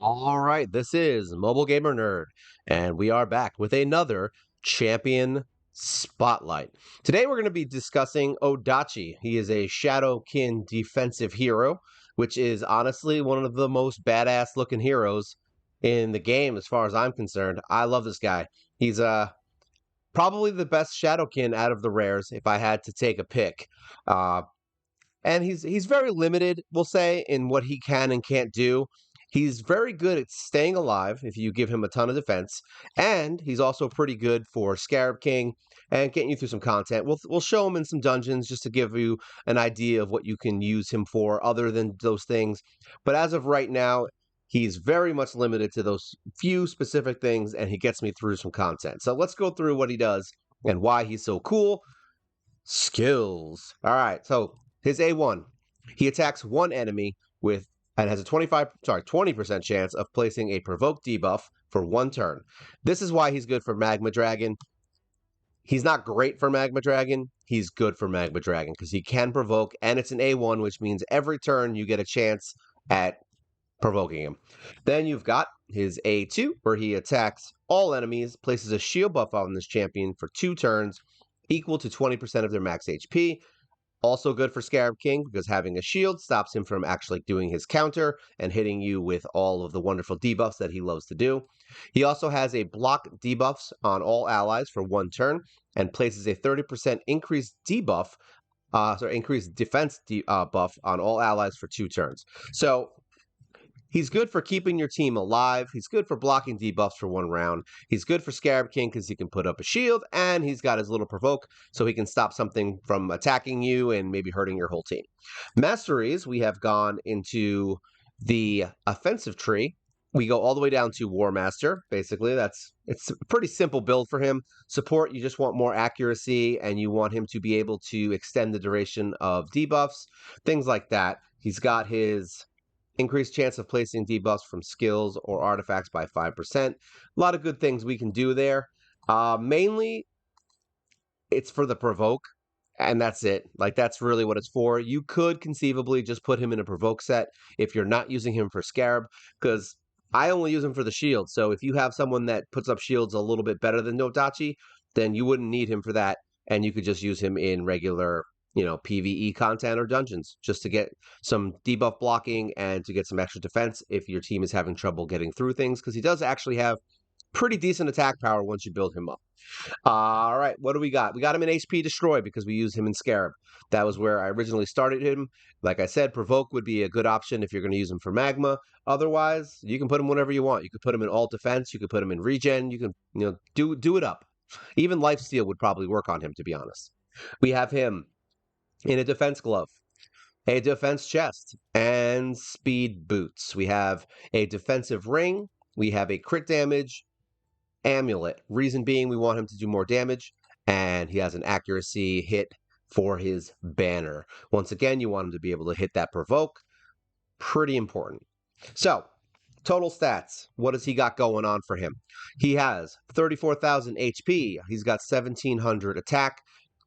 All right, this is Mobile Gamer Nerd, and we are back with another champion spotlight. Today we're going to be discussing Odachi. He is a Shadowkin defensive hero, which is honestly one of the most badass looking heroes in the game as far as I'm concerned. I love this guy. He's probably the best Shadowkin out of the rares if I had to take a pick. Uh, and he's very limited, we'll say, in what he can and can't do. He's very good at staying alive if you give him a ton of defense, and he's also pretty good for Scarab King and getting you through some content. We'll show him in some dungeons just to give you an idea of what you can use him for, other than those things. But as of right now, he's very much limited to those few specific things, and he gets me through some content. So let's go through what he does and why he's so cool. Skills. All right, so his A1, he attacks one enemy with and has a 20% chance of placing a provoke debuff for one turn. This is why he's good for Magma Dragon. He's not great for Magma Dragon. He's good for Magma Dragon because he can provoke, and it's an A1, which means every turn you get a chance at provoking him. Then you've got his A2, where he attacks all enemies, places a shield buff on this champion for 2 turns, equal to 20% of their max HP. Also good for Scarab King because having a shield stops him from actually doing his counter and hitting you with all of the wonderful debuffs that he loves to do. He also has a block debuffs on all allies for 1 turn and places a 30% increased increased defense buff on all allies for 2 turns. So he's good for keeping your team alive. He's good for blocking debuffs for 1 round. He's good for Scarab King because he can put up a shield, and he's got his little provoke, so he can stop something from attacking you and maybe hurting your whole team. Masteries, we have gone into the offensive tree. We go all the way down to War Master. Basically, it's a pretty simple build for him. Support, you just want more accuracy, and you want him to be able to extend the duration of debuffs, things like that. He's got his increased chance of placing debuffs from skills or artifacts by 5%. A lot of good things we can do there. Mainly, it's for the provoke, and that's it. Like, that's really what it's for. You could conceivably just put him in a provoke set if you're not using him for Scarab, because I only use him for the shield. So if you have someone that puts up shields a little bit better than Odachi, then you wouldn't need him for that, and you could just use him in regular PvE content or dungeons just to get some debuff blocking and to get some extra defense if your team is having trouble getting through things, because he does actually have pretty decent attack power once you build him up. All right, what do we got? We got him in HP Destroy because we used him in Scarab. That was where I originally started him. Like I said, Provoke would be a good option if you're going to use him for Magma. Otherwise, you can put him whenever you want. You could put him in all defense. You could put him in regen. You can, do it up. Even Lifesteal would probably work on him, to be honest. We have him in a defense glove, a defense chest, and speed boots. We have a defensive ring. We have a crit damage amulet. Reason being, we want him to do more damage, and he has an accuracy hit for his banner. Once again, you want him to be able to hit that provoke. Pretty important. So, total stats. What does he got going on for him? He has 34,000 HP. He's got 1,700 attack,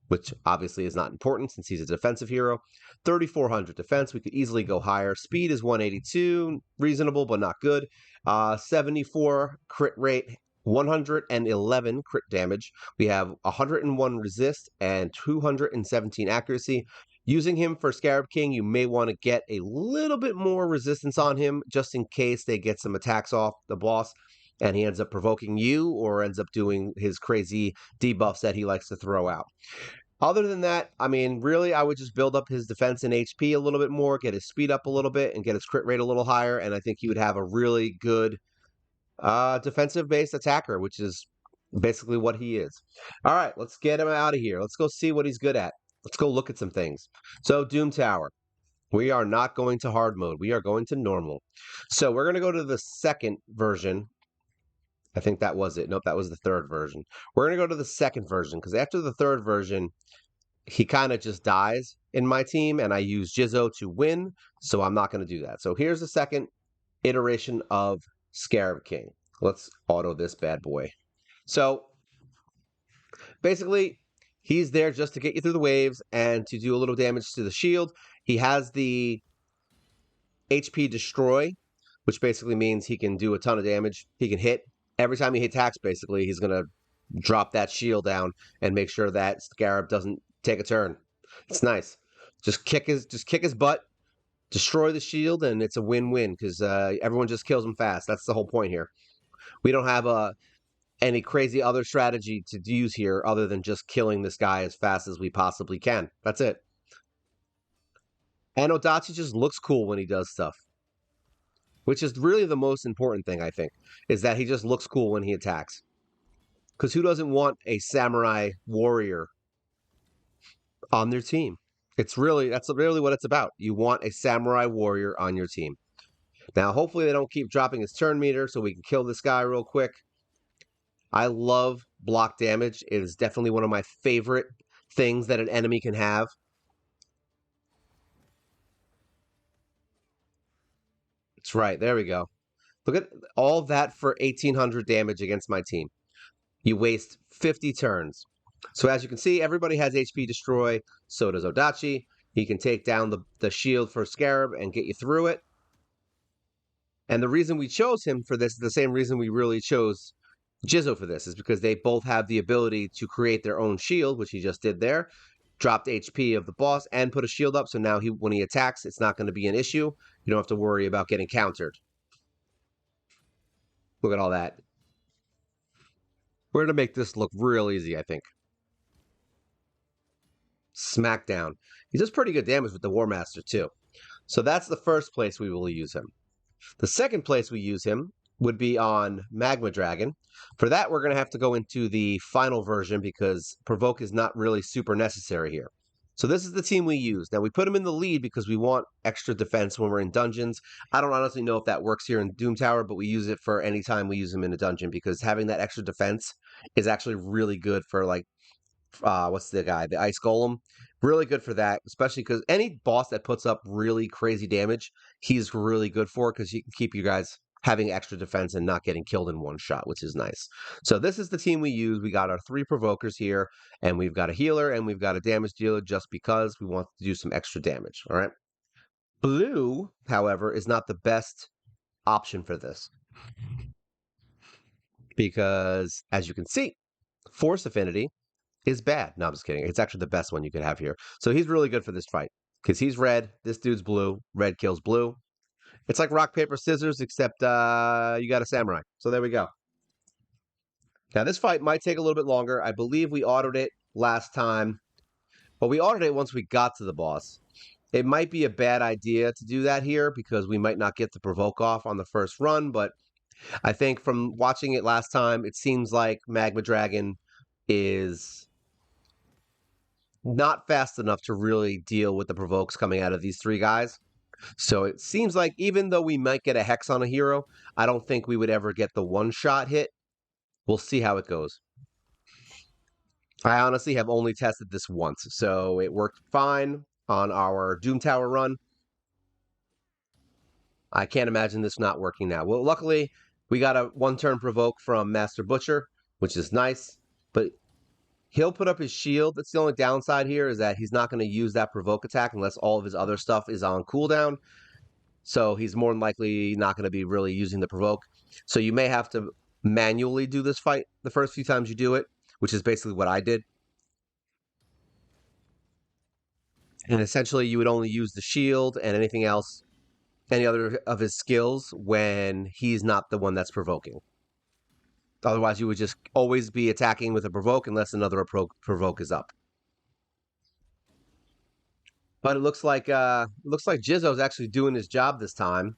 which obviously is not important since he's a defensive hero. 3,400 defense. We could easily go higher. Speed is 182. Reasonable, but not good. 74 crit rate. 111 crit damage. We have 101 resist and 217 accuracy. Using him for Scarab King, you may want to get a little bit more resistance on him just in case they get some attacks off the boss and he ends up provoking you or ends up doing his crazy debuffs that he likes to throw out. Other than that, I mean, really, I would just build up his defense and HP a little bit more, get his speed up a little bit, and get his crit rate a little higher, and I think he would have a really good defensive-based attacker, which is basically what he is. All right, let's get him out of here. Let's go see what he's good at. Let's go look at some things. So, Doom Tower. We are not going to hard mode. We are going to normal. So, we're going to go to the second version. I think that was it. Nope, that was the third version. We're going to go to the second version, because after the third version, he kind of just dies in my team, and I use Jizzo to win, so I'm not going to do that. So, here's the second iteration of Scarab King. Let's auto this bad boy. So basically, he's there just to get you through the waves and to do a little damage to the shield. He has the HP Destroy, which basically means he can do a ton of damage. He can hit. Every time he attacks, basically, he's going to drop that shield down and make sure that Scarab doesn't take a turn. It's nice. Just kick his butt, destroy the shield, and it's a win-win because everyone just kills him fast. That's the whole point here. We don't have any crazy other strategy to use here other than just killing this guy as fast as we possibly can. That's it. And Odachi just looks cool when he does stuff, which is really the most important thing, I think, is that he just looks cool when he attacks. Because who doesn't want a samurai warrior on their team? That's really what it's about. You want a samurai warrior on your team. Now, hopefully they don't keep dropping his turn meter so we can kill this guy real quick. I love block damage. It is definitely one of my favorite things that an enemy can have. That's right. There we go. Look at all that for 1,800 damage against my team. You waste 50 turns. So as you can see, everybody has HP destroy. So does Odachi. He can take down the shield for Scarab and get you through it. And the reason we chose him for this is the same reason we really chose Jizzo for this, is because they both have the ability to create their own shield, which he just did there. Dropped HP of the boss and put a shield up, so now when he attacks, it's not going to be an issue. You don't have to worry about getting countered. Look at all that. We're going to make this look real easy, I think. Smackdown. He does pretty good damage with the War Master, too. So that's the first place we will use him. The second place we use him would be on Magma Dragon. For that, we're going to have to go into the final version because Provoke is not really super necessary here. So this is the team we use. Now, we put him in the lead because we want extra defense when we're in dungeons. I don't honestly know if that works here in Doom Tower, but we use it for any time we use him in a dungeon because having that extra defense is actually really good for, like, what's the guy? The Ice Golem. Really good for that, especially because any boss that puts up really crazy damage, he's really good for because he can keep you guys having extra defense and not getting killed in one shot, which is nice. So this is the team we use. We got our 3 provokers here, and we've got a healer, and we've got a damage dealer just because we want to do some extra damage, all right? Blue, however, is not the best option for this because, as you can see, Force Affinity is bad. No, I'm just kidding. It's actually the best one you could have here. So he's really good for this fight because he's red. This dude's blue. Red kills blue. It's like rock, paper, scissors, except you got a samurai. So there we go. Now, this fight might take a little bit longer. I believe we autoed it last time. But we autoed it once we got to the boss. It might be a bad idea to do that here because we might not get the provoke off on the first run. But I think from watching it last time, it seems like Magma Dragon is not fast enough to really deal with the provokes coming out of these 3 guys. So it seems like even though we might get a Hex on a hero, I don't think we would ever get the one-shot hit. We'll see how it goes. I honestly have only tested this once, so it worked fine on our Doom Tower run. I can't imagine this not working now. Well, luckily, we got a one-turn provoke from Master Butcher, which is nice, but he'll put up his shield. That's the only downside here is that he's not going to use that provoke attack unless all of his other stuff is on cooldown. So he's more than likely not going to be really using the provoke. So you may have to manually do this fight the first few times you do it, which is basically what I did. And essentially you would only use the shield and anything else, any other of his skills when he's not the one that's provoking. Otherwise, you would just always be attacking with a provoke unless another provoke is up. But it looks like Jizzo's actually doing his job this time.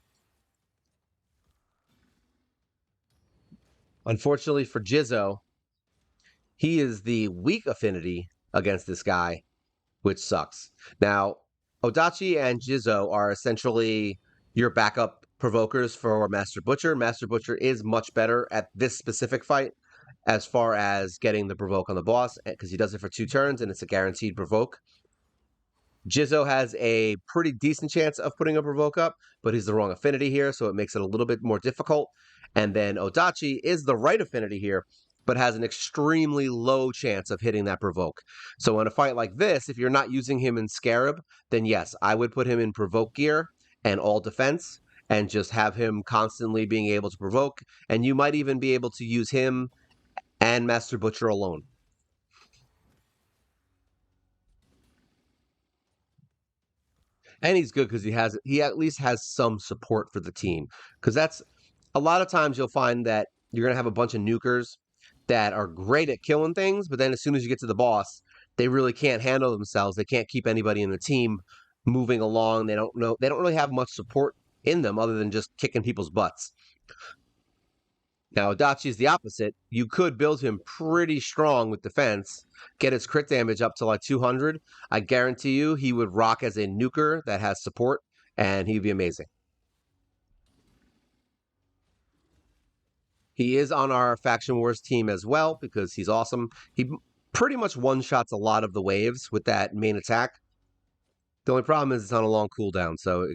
Unfortunately for Jizzo, he is the weak affinity against this guy, which sucks. Now, Odachi and Jizzo are essentially your backup provokers for Master Butcher. Master Butcher is much better at this specific fight as far as getting the provoke on the boss because he does it for 2 turns and it's a guaranteed provoke. Jizzo has a pretty decent chance of putting a provoke up, but he's the wrong affinity here, so it makes it a little bit more difficult. And then Odachi is the right affinity here, but has an extremely low chance of hitting that provoke. So in a fight like this, if you're not using him in Scarab, then yes, I would put him in provoke gear and all defense, and just have him constantly being able to provoke. And you might even be able to use him and Master Butcher alone. And he's good because he at least has some support for the team. Because that's a lot of times you'll find that you're gonna have a bunch of nukers that are great at killing things, but then as soon as you get to the boss, they really can't handle themselves. They can't keep anybody in the team moving along. They don't really have much support in them other than just kicking people's butts. Now, Odachi is the opposite. You could build him pretty strong with defense, get his crit damage up to like 200. I guarantee you he would rock as a nuker that has support, and he'd be amazing. He is on our Faction Wars team as well because he's awesome. He pretty much one-shots a lot of the waves with that main attack. The only problem is it's on a long cooldown, so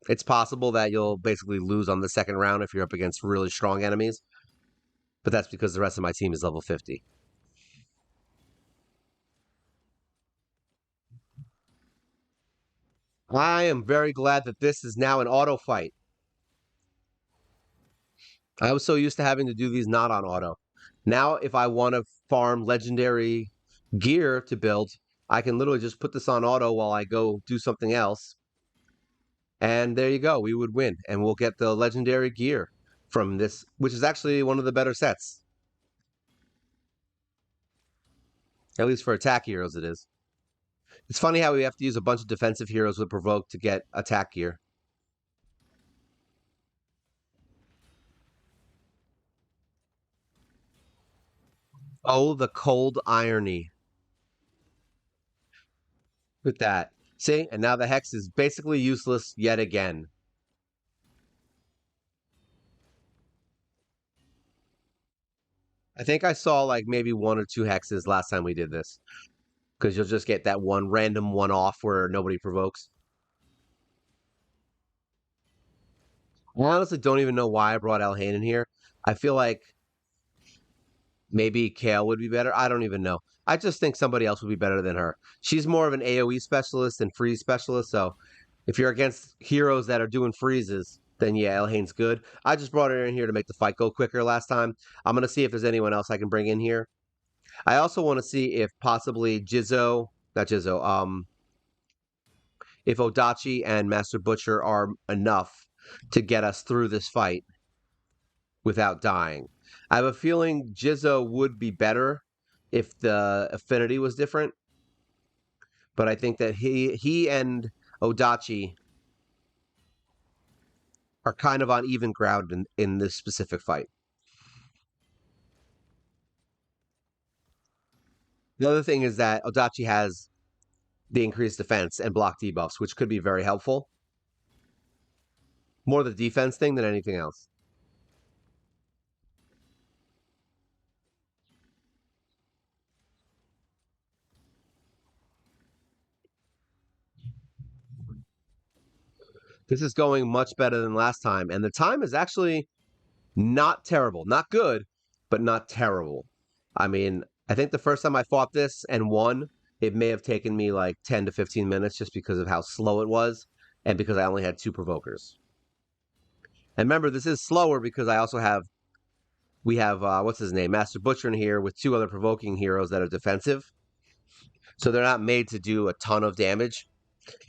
it's possible that you'll basically lose on the second round if you're up against really strong enemies. But that's because the rest of my team is level 50. I am very glad that this is now an auto fight. I was so used to having to do these not on auto. Now, if I want to farm legendary gear to build, I can literally just put this on auto while I go do something else. And there you go. We would win. And we'll get the legendary gear from this, which is actually one of the better sets. At least for attack heroes, it is. It's funny how we have to use a bunch of defensive heroes with Provoke to get attack gear. Oh, the cold irony with that. See, and now the Hex is basically useless yet again. I think I saw like maybe one or two hexes last time we did this. Because you'll just get that one random one off where nobody provokes. I honestly don't even know why I brought Elhain in here. I feel like maybe Kale would be better. I don't even know. I just think somebody else would be better than her. She's more of an AoE specialist and freeze specialist. So if you're against heroes that are doing freezes, then yeah, Elhain's good. I just brought her in here to make the fight go quicker last time. I'm going to see if there's anyone else I can bring in here. I also want to see if possibly not Jizzo, if Odachi and Master Butcher are enough to get us through this fight without dying. I have a feeling Jizzo would be better if the affinity was different, but I think that he and Odachi are kind of on even ground in this specific fight. The other thing is that Odachi has the increased defense and block debuffs, which could be very helpful. More the defense thing than anything else. This is going much better than last time, and the time is actually not terrible. Not good, but not terrible. I mean, I think the first time I fought this and won, it may have taken me like 10 to 15 minutes just because of how slow it was and because I only had two provokers. And remember, this is slower because we have, what's his name? Master Butcher in here with two other provoking heroes that are defensive. So they're not made to do a ton of damage.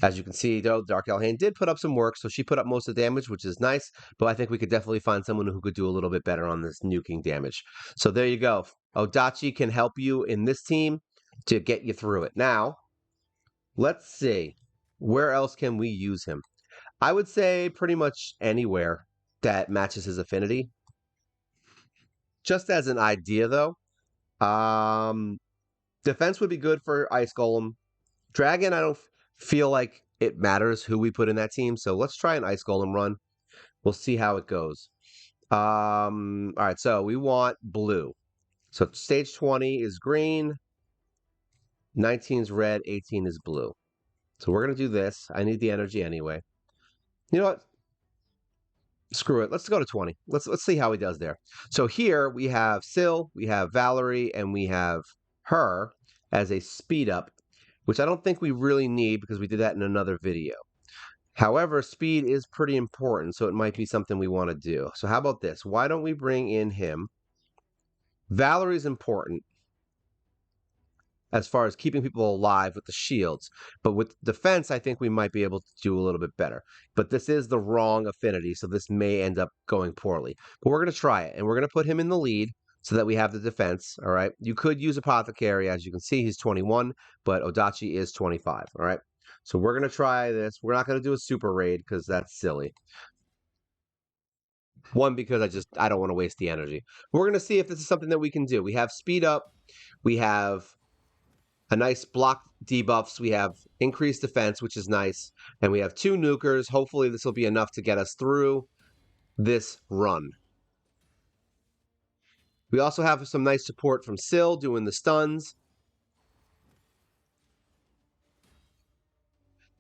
As you can see, though, Dark Elhain did put up some work, so she put up most of the damage, which is nice, but I think we could definitely find someone who could do a little bit better on this nuking damage. So there you go. Odachi can help you in this team to get you through it. Now, let's see. Where else can we use him? I would say pretty much anywhere that matches his affinity. Just as an idea, though, defense would be good for Ice Golem. Dragon, I don't feel like it matters who we put in that team. So let's try an Ice Golem run. We'll see how it goes. All right, so we want blue. So stage 20 is green, 19 is red, 18 is blue. So we're going to do this. I need the energy anyway. You know what? Screw it. Let's go to 20. Let's see how he does there. So here we have Syl, we have Valerie, and we have her as a speed up, which I don't think we really need because we did that in another video. However, speed is pretty important, so it might be something we want to do. So how about this? Why don't we bring in him? Valerie's important as far as keeping people alive with the shields. But with defense, I think we might be able to do a little bit better. But this is the wrong affinity, so this may end up going poorly. But we're going to try it, and we're going to put him in the lead so that we have the defense, all right? You could use Apothecary. As you can see, he's 21, but Odachi is 25, all right? So we're going to try this. We're not going to do a super raid because that's silly. One, because I don't want to waste the energy. We're going to see if this is something that we can do. We have speed up. We have a nice block debuffs. We have increased defense, which is nice. And we have 2 nukers. Hopefully this will be enough to get us through this run. We also have some nice support from Syl doing the stuns.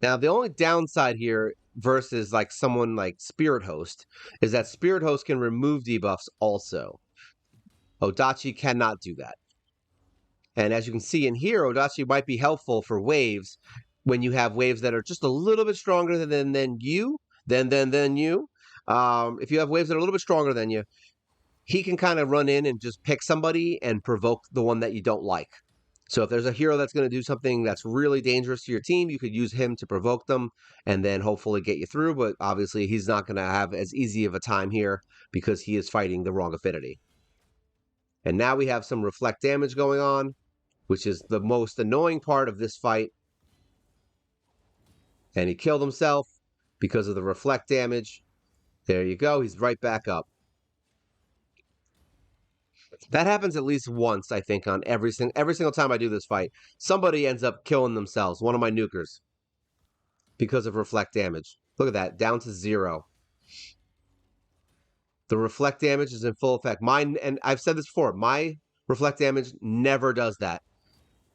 Now, the only downside here versus like someone like Spirit Host is that Spirit Host can remove debuffs also. Odachi cannot do that. And as you can see in here, Odachi might be helpful for waves when you have waves that are just a little bit stronger than you. If you have waves that are a little bit stronger than you, he can kind of run in and just pick somebody and provoke the one that you don't like. So if there's a hero that's going to do something that's really dangerous to your team, you could use him to provoke them and then hopefully get you through. But obviously, he's not going to have as easy of a time here because he is fighting the wrong affinity. And now we have some reflect damage going on, which is the most annoying part of this fight. And he killed himself because of the reflect damage. There you go. He's right back up. That happens at least once, I think, on every single time I do this fight. Somebody ends up killing themselves, one of my nukers, because of reflect damage. Look at that, down to 0. The reflect damage is in full effect. Mine, and I've said this before, my reflect damage never does that.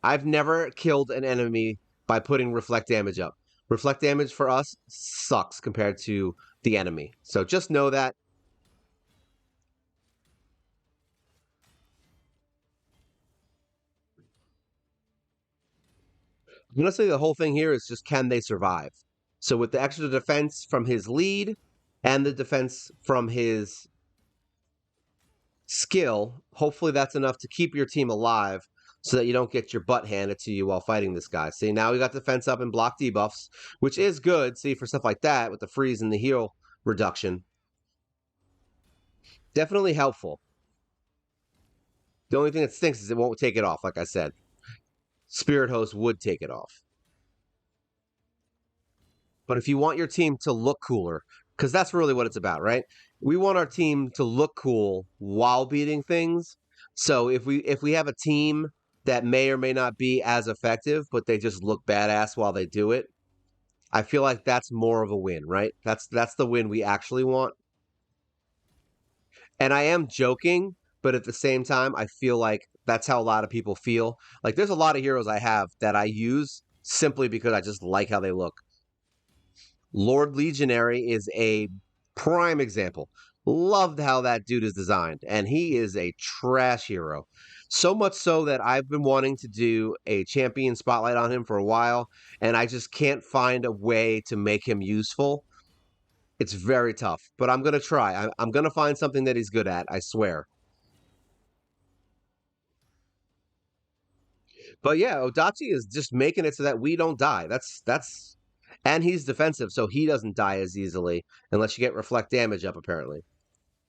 I've never killed an enemy by putting reflect damage up. Reflect damage for us sucks compared to the enemy. So just know that. Honestly, the whole thing here is just can they survive? So with the extra defense from his lead and the defense from his skill, hopefully that's enough to keep your team alive so that you don't get your butt handed to you while fighting this guy. See, now we got defense up and block debuffs, which is good, see, for stuff like that with the freeze and the heal reduction. Definitely helpful. The only thing that stinks is it won't take it off, like I said. Spirit Host would take it off. But if you want your team to look cooler, because that's really what it's about, right? We want our team to look cool while beating things. So if we have a team that may or may not be as effective, but they just look badass while they do it, I feel like that's more of a win, right? That's the win we actually want. And I am joking, but at the same time, I feel like that's how a lot of people feel. Like there's a lot of heroes I have that I use simply because I just like how they look. Lord Legionary is a prime example. Loved how that dude is designed, and he is a trash hero. So much so that I've been wanting to do a champion spotlight on him for a while, and I just can't find a way to make him useful. It's very tough, but I'm going to try. I'm going to find something that he's good at, I swear. But yeah, Odachi is just making it so that we don't die. And he's defensive, so he doesn't die as easily unless you get reflect damage up, apparently.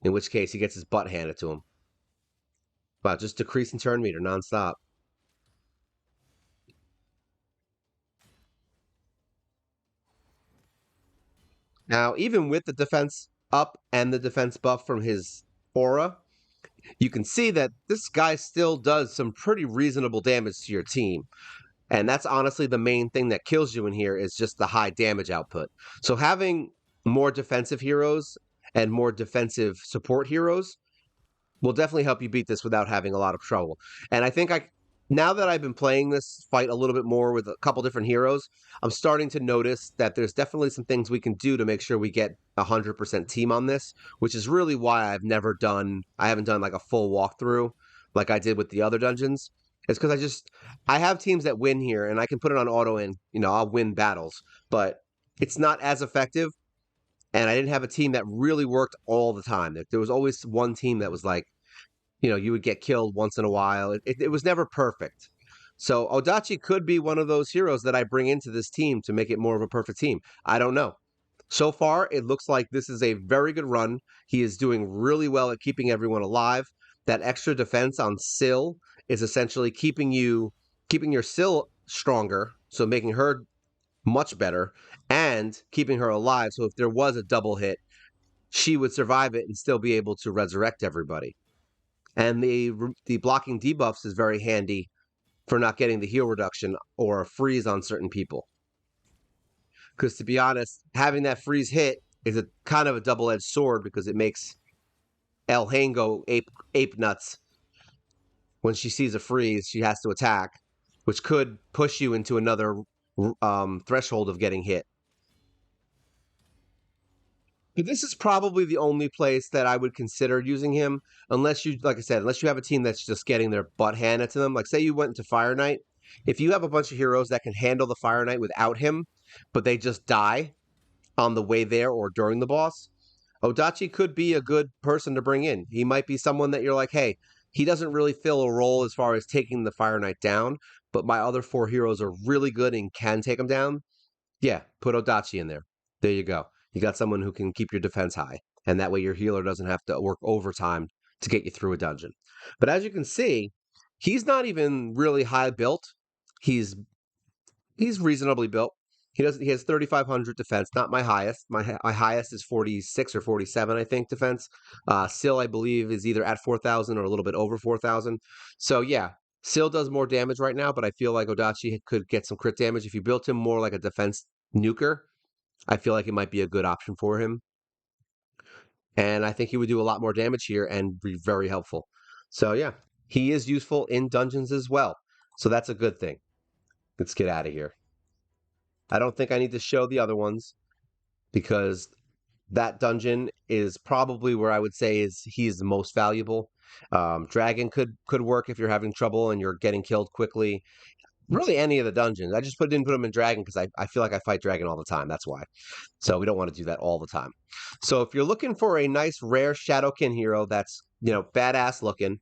In which case, he gets his butt handed to him. Wow, just decreasing turn meter nonstop. Now, even with the defense up and the defense buff from his aura, you can see that this guy still does some pretty reasonable damage to your team. And that's honestly the main thing that kills you in here is just the high damage output. So having more defensive heroes and more defensive support heroes will definitely help you beat this without having a lot of trouble. And I think now that I've been playing this fight a little bit more with a couple different heroes, I'm starting to notice that there's definitely some things we can do to make sure we get 100% team on this, which is really why I haven't done like a full walkthrough like I did with the other dungeons. It's because I have teams that win here and I can put it on auto and, I'll win battles. But it's not as effective. And I didn't have a team that really worked all the time. There was always one team that was like, you would get killed once in a while. It was never perfect. So Odachi could be one of those heroes that I bring into this team to make it more of a perfect team. I don't know. So far, it looks like this is a very good run. He is doing really well at keeping everyone alive. That extra defense on Syl is essentially keeping your Syl stronger, so making her much better, and keeping her alive. So if there was a double hit, she would survive it and still be able to resurrect everybody. And the blocking debuffs is very handy for not getting the heal reduction or a freeze on certain people. Because to be honest, having that freeze hit is a kind of a double-edged sword because it makes El Hain go ape nuts. When she sees a freeze, she has to attack, which could push you into another threshold of getting hit. But this is probably the only place that I would consider using him, unless you, like I said, unless you have a team that's just getting their butt handed to them. Like, say you went into Fire Knight. If you have a bunch of heroes that can handle the Fire Knight without him, but they just die on the way there or during the boss, Odachi could be a good person to bring in. He might be someone that you're like, hey, he doesn't really fill a role as far as taking the Fire Knight down, but my other 4 heroes are really good and can take him down. Yeah, put Odachi in there. There you go. You got someone who can keep your defense high, and that way your healer doesn't have to work overtime to get you through a dungeon. But as you can see, he's not even really high built. He's reasonably built. He has 3,500 defense, not my highest. My highest is 46 or 47, I think, defense. Syl, I believe, is either at 4,000 or a little bit over 4,000. So yeah, Syl does more damage right now, but I feel like Odachi could get some crit damage if you built him more like a defense nuker. I feel like it might be a good option for him. And I think he would do a lot more damage here and be very helpful. So yeah, he is useful in dungeons as well. So that's a good thing. Let's get out of here. I don't think I need to show the other ones because that dungeon is probably where I would say he's the most valuable. Dragon could work if you're having trouble and you're getting killed quickly. Really, any of the dungeons. I just didn't put him in Dragon because I feel like I fight Dragon all the time. That's why. So we don't want to do that all the time. So if you're looking for a nice rare Shadowkin hero that's badass looking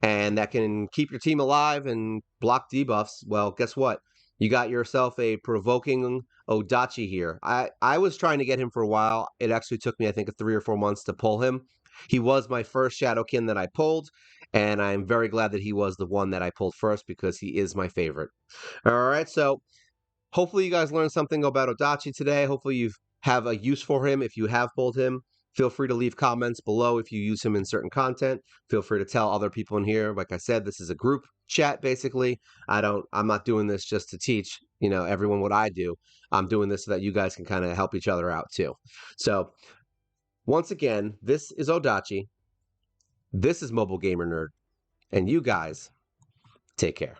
and that can keep your team alive and block debuffs, well, guess what? You got yourself a provoking Odachi here. I was trying to get him for a while. It actually took me, I think, 3 or 4 months to pull him. He was my first Shadowkin that I pulled, and I'm very glad that he was the one that I pulled first because he is my favorite. All right, so hopefully you guys learned something about Odachi today. Hopefully you have a use for him if you have pulled him. Feel free to leave comments below if you use him in certain content. Feel free to tell other people in here. Like I said, this is a group chat basically. I'm not doing this just to teach, everyone what I do. I'm doing this so that you guys can kind of help each other out too. So, once again, this is Odachi. This is Mobile Gamer Nerd, and you guys take care.